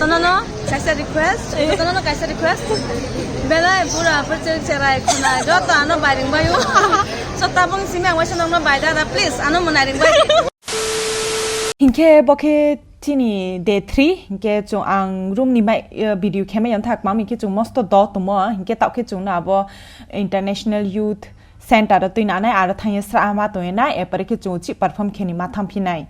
no, kaisa request. No, kaisa request. Belai pura percaya cerai kuna. Jota ano bairing bayu. So tabung sini aku senang no baida. Please, ano menaring bayu. Hingke boke tini day 3 hingke chung ang room ni mai video keme yang thak mami ke chung mosto do tomo hingke tau ke chung na bo International Youth Center da tuina nai ara thang yesra ama toina e pare ke chung chi perform kheni ma tham phinai.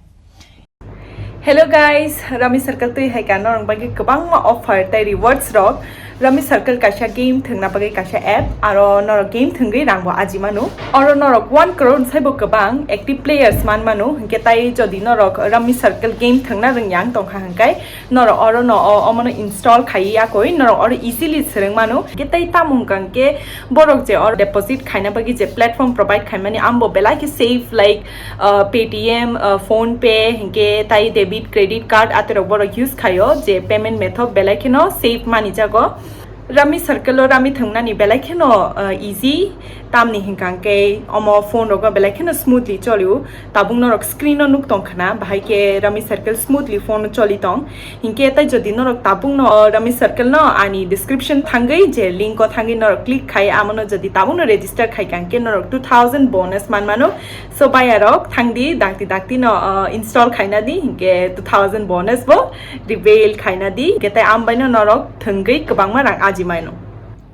Hello guys, Rami Circle tui hai kan rong bagi kebang ma offer tai rewards rok Rami Circle kasha game thengna bagi kasha app aro nor game thengri rang bo aji manu aro nor 1 crore sai bo kebang active players man manu hingke tai jodi nor Rami Circle game thengna rang yang tong kha hangkai nor oro no omono install khai ya koi nor oro easily sereng manu ke tai tamung kang ke borok je or deposit khaina bagi je platform provide khaimani ambo belai ke safe like Paytm phone pay hingke tai debit credit card atero borok use khayo je payment method belai ke no safe mani jago Rami Circle Rami thengna ni belai ke no easy tam ni hingkang ke omo phone roga belai ke no smoothly choliu tabung no screen no nuk tong khana bahai ke Rami Circle smoothly phone choli tong hingke tai jodi no tabung no Rami Circle no ani description thangai je link ko thangai no click khai amono jodi tabung no register khai kang ke no 2000 bonus man mano so bayarok thangdi dakti no install khaina di hingke 2000 bonus bo reveal khaina di ke tai am baino norok thangai kabang ma rang aji maino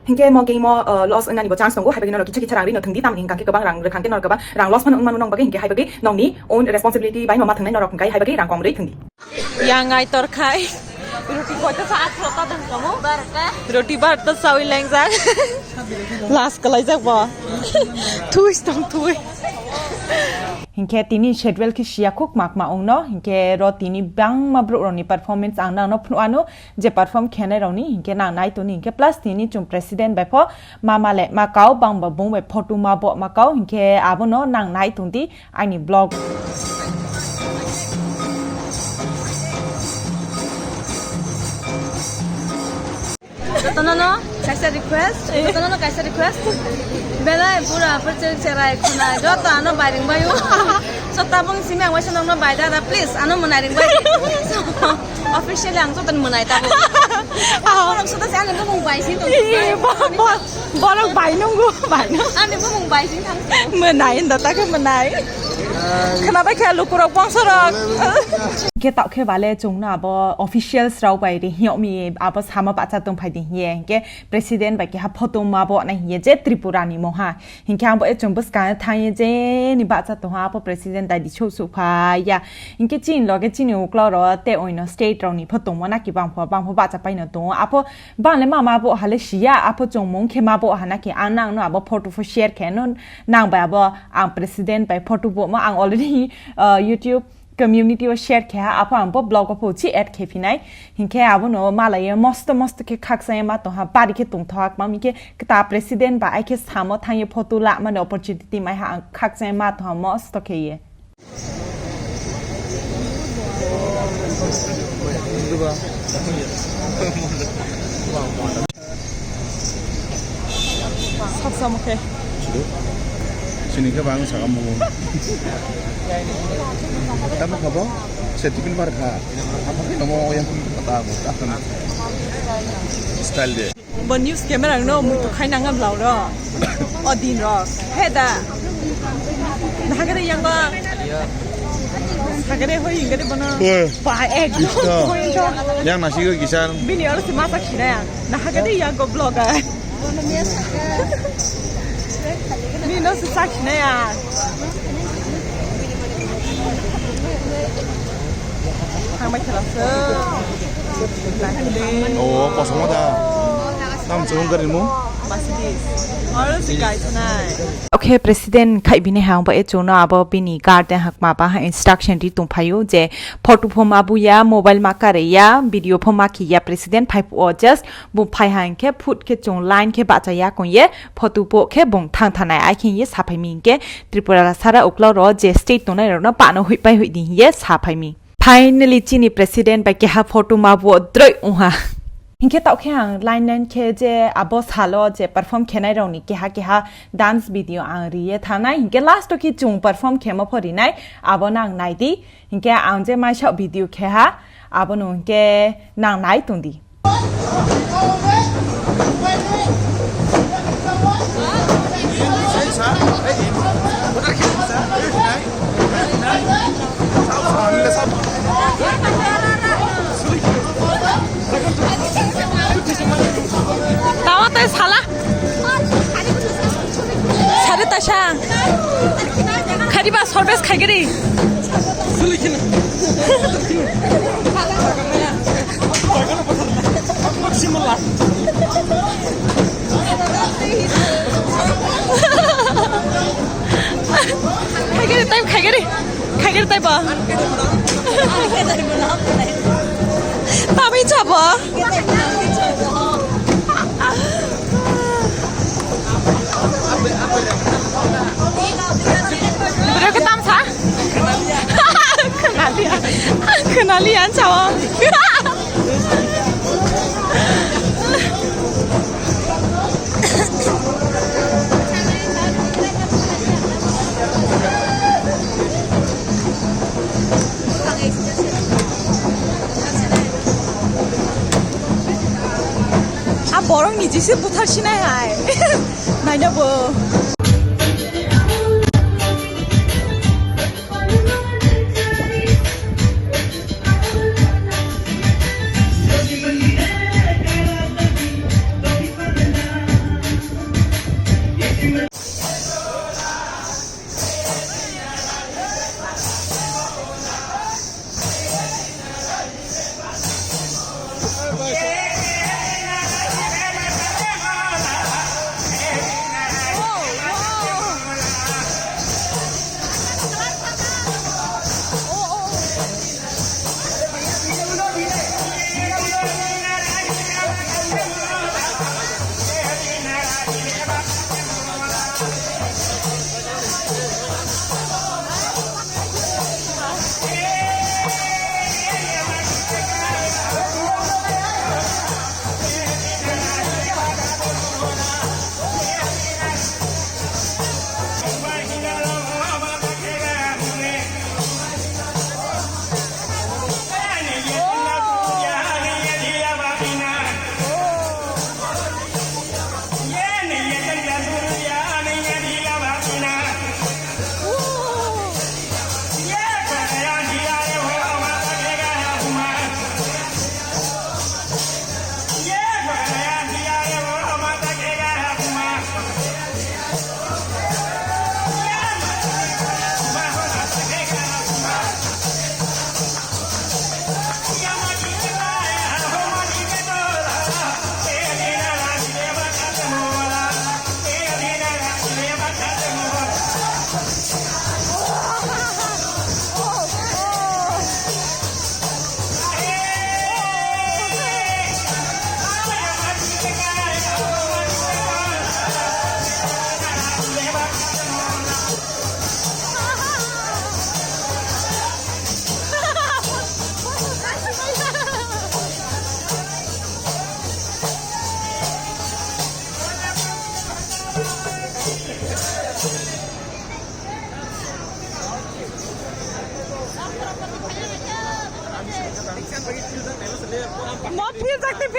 hingke mo game mo loss ngani bo chance nonggo haibagi no kicha kicha rang ri no thangdi tam hingka ke kabang rang rekang ke nor kabang rang loss man nong bagi hingke haibagi nongni own responsibility bai no ma thangnai norok hingkai haibagi rang kong ri thangdi yangai tor khai roti ko ta saat rota dan kamu barka roti bar ta sawi lengjang last kalai jak bo thui stong thui hingke tini schedule ki shia kuk mak ma ong no hingke ro tini bang ma bro ro ni performance ang na no phnu anu je perform khene ro ni hingke na nai to ni hingke plus tini chung president bai pho mama le ma kau bang ba bung bai photo ma bo ma kau hingke abo no nang nai tung ti ani blog no, kaisa request. No, kaisa request. Belai pura percaya cerai kuna. Jota ano bairing bayu. So tabung sini aku senang no baida. Please, ano menaring bayu. So officially ang so tan menai tabung. Orang sudah saya anu mung bai sini. Borok bai nunggu bai no Anu mung bai sini tang. menai nda ta ke menai kenapa ke luku rok bang sorok ke tak ke bale chung na bo officials rau bai ri hiok mi abo sama pa cha tung phai di ye ke president bai ke ha photo ma bo na ye je tripura ni mo ha hingke ang bo e chung bus ka thai je ni ba cha to ha bo president dai di chou su pha ya hingke chin lo ke chin u klo ro te oino state rau ni photo mo na ki bang pho ba cha pai no to apo bang le ma bo ha le shia apo chung mong ke ma bo ha na ke anang no abo photo for share ke no nang ba bo ang president bai photo bo ma ang already YouTube community wa share kya apa ampo blog ko chi add ke phinai hingke abo no malaya most ke khaksa ma to ha pari ke tung thak ma mi ke ta president ba ai ke samo thang ye photo la ma opportunity mai ha khaksa ma to most ke ye khaksa mo ke sini ke bang sakha mo tamo khabo setipin bar kha tamo yang pata mo ta style de bon news camera no mu to khaina ngam law ro odin ro heda nagare yang ba nagare hoi ingare bana pa egg yang nasi ke kisan bini aro si masa khina ya nagare yang go blogger ni no si sakne ya Hang mai thela se oh kosong ada nam chung garin mo Okay, President khai bine hang ba e chona abo bini garden hak ma ba instruction ri tum phayo je photo phom abu ya mobile ma kare ya video phom ma ki ya president phai o just bu phai hang ke phut ke chung line ke ba cha ya kon ye photo po ke bong thang thanai ai khin ye sa phai mi ke Tripura sara uklo ro je state to na ro na pa no hui pai hui di ye sa phai mi finally chini president ba ke ha photo ma bo droi uha Hinke tau ke hang line nen ke je abos halo je perform kenai roni ke ha dance video ang riye thana hinke last to ki chung perform kema phori nai abonang nai di hinke ang je mai shot video ke ha abonu ke nang nai tundi Tawate sala. Sare tasha. Khariba sorbes khagiri. Khagiri type ba. Tami chaba. Bro ke tam sa? Kenalian cawa. borong ni jisi putar sinai hai. Nanya bo.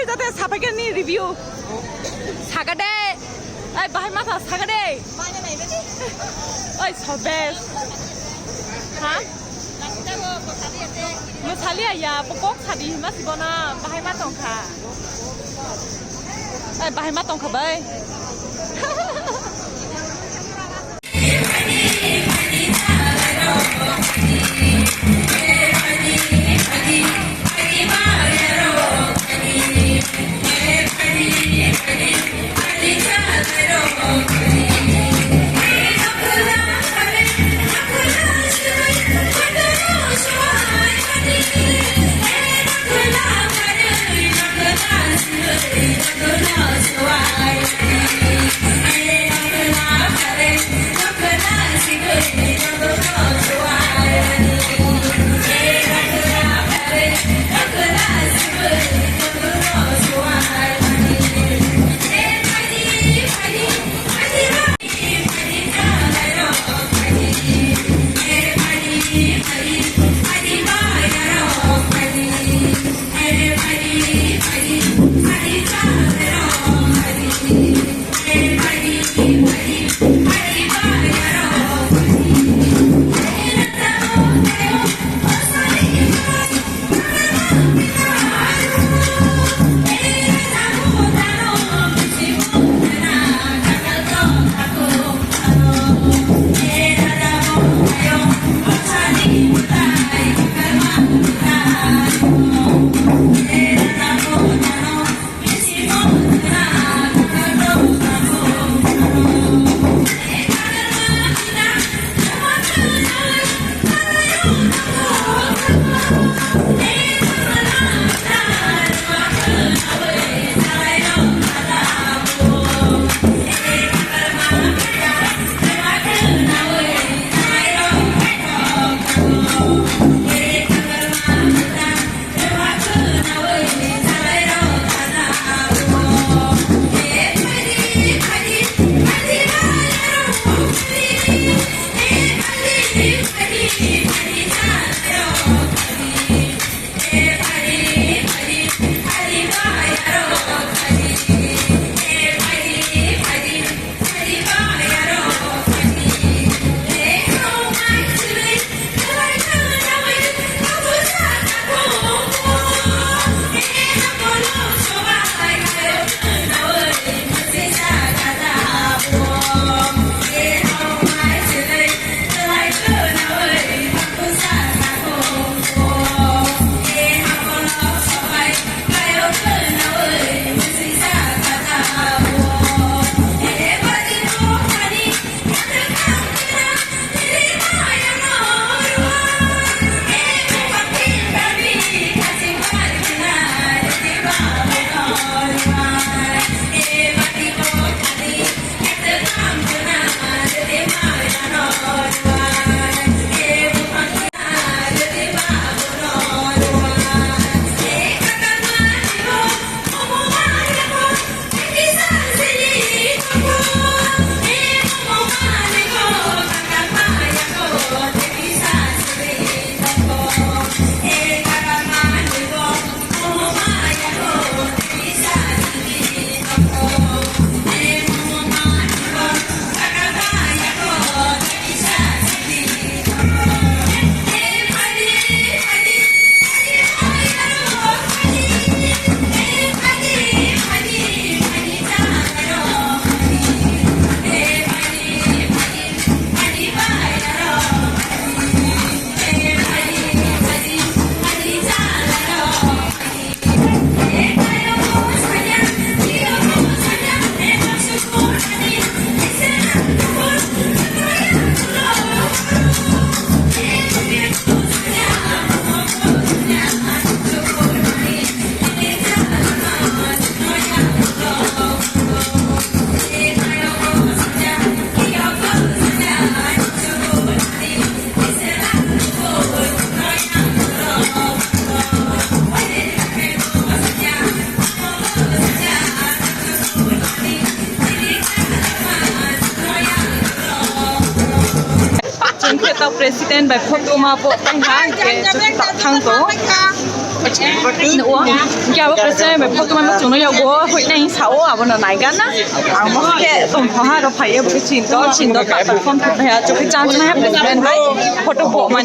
फिर जाते साफे के नहीं review saga दे ऐ बाहर माथा saga दे ऐ सबेस हाँ मुसालिया या पकोक सादी masih bona बाहर माथा का ऐ बाहर माथा का bye president by photo ma po tang ha ke ta thang to nữa kia bác president by photo ma chúng nó yêu go hội này sáu à bọn nó này gan á mà cái tổng thống ha nó phải yêu cái chuyện đó tại phần phong tục này cho cái trang cho hai president right photo bộ mà